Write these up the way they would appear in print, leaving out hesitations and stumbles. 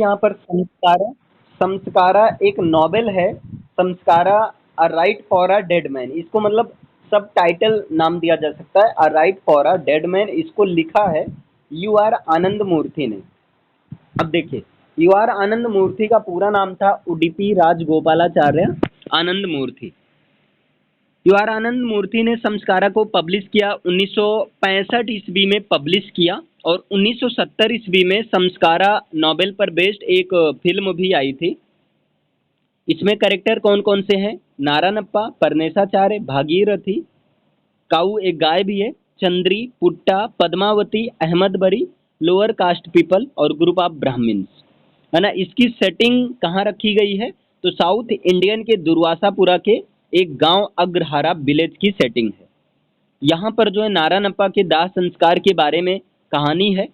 यहाँ पर संस्कारा संस्कारा एक नॉवेल है। Samskara a rite for a dead man, इसको मतलब सब टाइटल नाम दिया जा सकता है, a rite for a dead man. इसको लिखा है यू आर आनंद मूर्ति ने। अब देखिए, यू आर आनंद मूर्ति का पूरा नाम था उडुपी राजगोपालाचार्य आनंद मूर्ति। यू आर आनंद मूर्ति ने संस्कारा को पब्लिश किया 1965 ईस्वी में पब्लिश किया, और 1970 ईस्वी में संस्कारा नॉवेल पर बेस्ड एक फिल्म भी आई थी। इसमें कैरेक्टर कौन कौन से हैं? नारायणप्पा, परनेसाचार्य, भागीरथी, काऊ एक गाय भी है, चंद्री, पुट्टा, पद्मावती, अहमद बरी, लोअर कास्ट पीपल और ग्रुप ऑफ ब्राह्मण्स, है ना। इसकी सेटिंग कहाँ रखी गई है? तो साउथ इंडियन के दुर्वासापुरा के एक गांव अग्रहारा विलेज की सेटिंग है। यहाँ पर जो है नारायणप्पा के दाह संस्कार के बारे में कहानी है,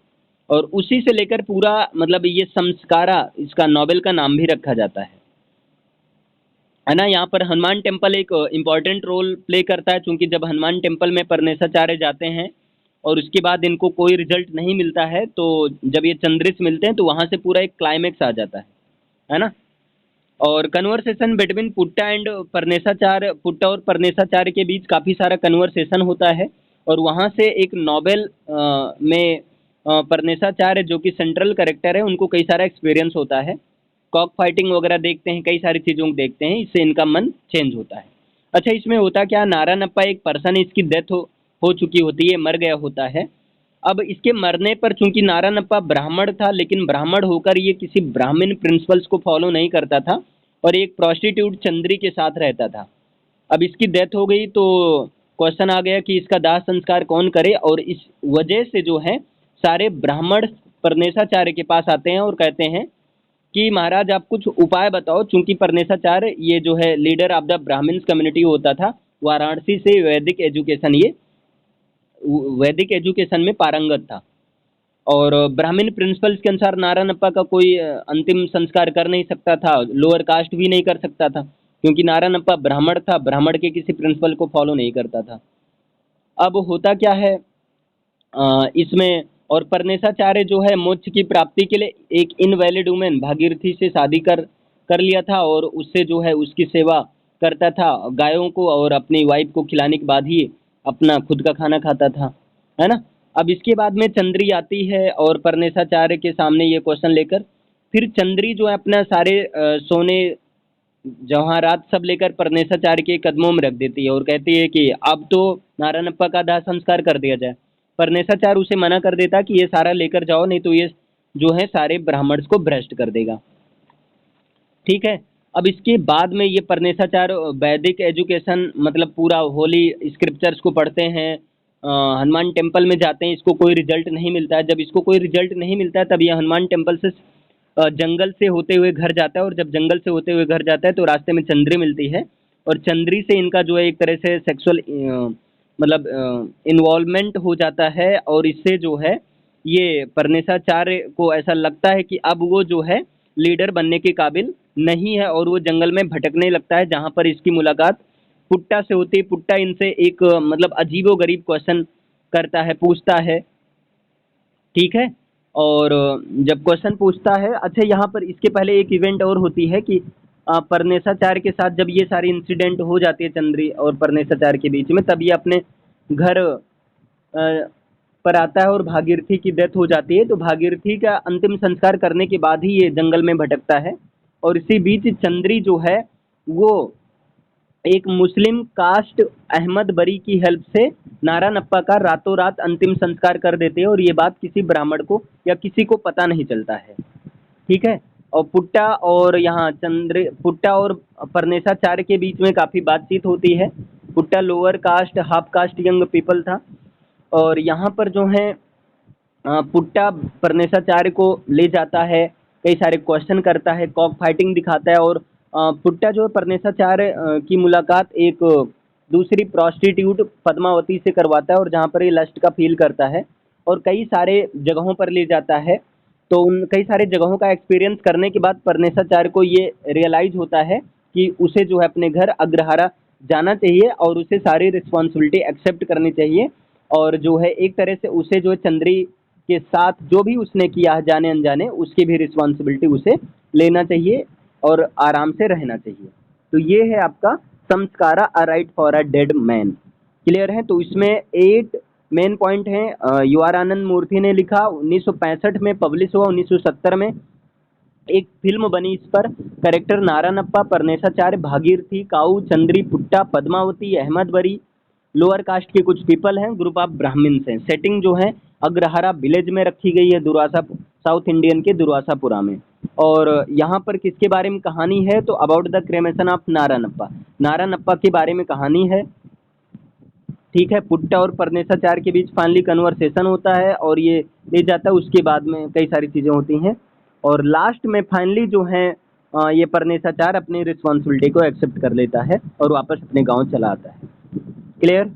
और उसी से लेकर पूरा मतलब ये संस्कारा इसका नॉवेल का नाम भी रखा जाता है ना। यहाँ पर हनुमान टेम्पल एक इम्पॉर्टेंट रोल प्ले करता है, क्योंकि जब हनुमान टेम्पल में परनेसाचार्य जाते हैं और उसके बाद इनको कोई रिजल्ट नहीं मिलता है, तो जब ये चंद्रिश मिलते हैं तो वहाँ से पूरा एक क्लाइमेक्स आ जाता है ना। और कन्वर्सेशन बिटवीन पुट्टा एंड परनेसाचार्य, पुट्टा और परनेसाचार्य के बीच काफ़ी सारा कन्वर्सेशन होता है, और वहाँ से एक नॉवेल में परनेसाचार्य जो कि सेंट्रल कैरेक्टर है, उनको कई सारा एक्सपीरियंस होता है। कॉक फाइटिंग वगैरह देखते हैं, कई सारी चीज़ों को देखते हैं, इससे इनका मन चेंज होता है। अच्छा, इसमें होता क्या, नारायणप्पा एक पर्सन, इसकी डेथ हो चुकी होती है, मर गया होता है। अब इसके मरने पर चूंकि नारायणप्पा ब्राह्मण था, लेकिन ब्राह्मण होकर ये किसी ब्राह्मण प्रिंसिपल्स को फॉलो नहीं करता था, और एक प्रोस्टिट्यूट चंद्री के साथ रहता था। अब इसकी डेथ हो गई तो क्वेश्चन आ गया कि इसका दाह संस्कार कौन करे, और इस वजह से जो है सारे ब्राह्मण परनेसाचार्य के पास आते हैं और कहते हैं कि महाराज आप कुछ उपाय बताओ, चूंकि परनेसाचार्य ये जो है leader of the Brahmins community होता था, वाराणसी से वैदिक एजुकेशन में पारंगत था। और ब्राह्मण प्रिंसिपल्स के अनुसार नारायणप्पा का कोई अंतिम संस्कार कर नहीं सकता था, लोअर कास्ट भी नहीं कर सकता था, क्योंकि नारायणप्पा ब्राह्मण था, ब्राह्मण के किसी प्रिंसिपल को फॉलो नहीं करता था। अब होता क्या है इसमें, और परनेसाचार्य जो है मोक्ष की प्राप्ति के लिए एक इनवैलिड वुमेन भागीरथी से शादी कर लिया था, और उससे जो है उसकी सेवा करता था गायों को, और अपनी वाइफ को खिलाने के बाद ही अपना खुद का खाना खाता था, है ना। अब इसके बाद में चंद्री आती है और परनेसाचार्य के सामने ये क्वेश्चन लेकर, फिर चंद्री जो है अपना सारे सोने जवाहरात सब लेकर परनेसाचार्य के कदमों में रख देती है, और कहती है कि अब तो नारायणप्पा का दाह संस्कार कर दिया जाए। परनेसाचार्य उसे मना कर देता कि ये सारा लेकर जाओ, नहीं तो ये जो है सारे ब्राह्मण्स को भ्रष्ट कर देगा। ठीक है। अब इसके बाद में ये परनेसाचार्य वैदिक एजुकेशन मतलब पूरा होली स्क्रिप्चर्स को पढ़ते हैं, हनुमान टेम्पल में जाते हैं, इसको कोई रिजल्ट नहीं मिलता है। जब इसको कोई रिजल्ट नहीं मिलता है, तब ये हनुमान टेम्पल से जंगल से होते हुए घर जाता है, और जब जंगल से होते हुए घर जाता है तो रास्ते में चंद्री मिलती है, और चंद्री से इनका जो है एक तरह से सेक्सुअल मतलब इन्वॉल्वमेंट हो जाता है, और इससे जो है ये परनेसाचार्य को ऐसा लगता है कि अब वो जो है लीडर बनने के काबिल नहीं है, और वो जंगल में भटकने लगता है, जहाँ पर इसकी मुलाकात पुट्टा से होती है। पुट्टा इनसे एक मतलब अजीबो गरीब क्वेश्चन करता है, पूछता है, ठीक है। और जब क्वेश्चन पूछता है, अच्छा यहाँ पर इसके पहले एक इवेंट और होती है कि परनेसाचार्य के साथ जब ये सारी इंसिडेंट हो जाती है चंद्री और परनेसाचार्य के बीच में, तब ये अपने घर पर आता है और भागीरथी की डेथ हो जाती है। तो भागीरथी का अंतिम संस्कार करने के बाद ही ये जंगल में भटकता है, और इसी बीच चंद्री जो है वो एक मुस्लिम कास्ट अहमद बरी की हेल्प से नारायणप्पा का रातों रात अंतिम संस्कार कर देते हैं, और ये बात किसी ब्राह्मण को या किसी को पता नहीं चलता है, ठीक है। और पुट्टा और परनेसाचार्य के बीच में काफ़ी बातचीत होती है। Putta lower caste half caste young people था, और यहाँ पर जो है पुट्टा परनेसाचार्य को ले जाता है, कई सारे क्वेश्चन करता है, कॉक फाइटिंग दिखाता है, और पुट्टा जो है परनेसाचार्य की मुलाकात एक दूसरी प्रोस्टिट्यूट पद्मावती से करवाता है, और जहाँ पर ये लस्ट का फील करता है, और कई सारे जगहों पर ले जाता है। तो उन कई सारे जगहों का एक्सपीरियंस करने के बाद परनेसाचार्य को ये रियलाइज होता है कि उसे जो है अपने घर अग्रहारा जाना चाहिए, और उसे सारी रिस्पॉन्सिबिलिटी एक्सेप्ट करनी चाहिए, और जो है एक तरह से उसे जो है चंद्री के साथ जो भी उसने किया है जाने अनजाने, उसकी भी रिस्पॉन्सिबिलिटी उसे लेना चाहिए और आराम से रहना चाहिए। तो ये है आपका Samskara a rite for a dead man. Clear है? तो इसमें 8 मेन पॉइंट हैं। यू आर आनंद मूर्ति ने लिखा, 1965 में पब्लिश हुआ, 1970 में एक फिल्म बनी इस पर। करेक्टर नारायणप्पा, परनेशाचार्य, भागीरथी, काऊ, चंद्री, पुट्टा, पद्मावती, अहमद बरी, लोअर कास्ट के कुछ पीपल हैं, ग्रुप ऑफ ब्राह्मण्स हैं। सेटिंग जो है अग्रहारा विलेज में रखी गई है, दुर्वासा, साउथ इंडियन के दुर्वासापुरा में। और यहाँ पर किसके बारे में कहानी है? तो about the cremation of Narayanappa, Narayanappa के बारे में कहानी है। ठीक है, पुट्टा और परनेसाचार के बीच फाइनली कन्वर्सेशन होता है और ये ले जाता है, उसके बाद में कई सारी चीज़ें होती हैं और लास्ट में फाइनली जो है ये परनेसाचार अपनी रिस्पॉन्सिबिलिटी को एक्सेप्ट कर लेता है और वापस अपने गांव चला आता है। क्लियर?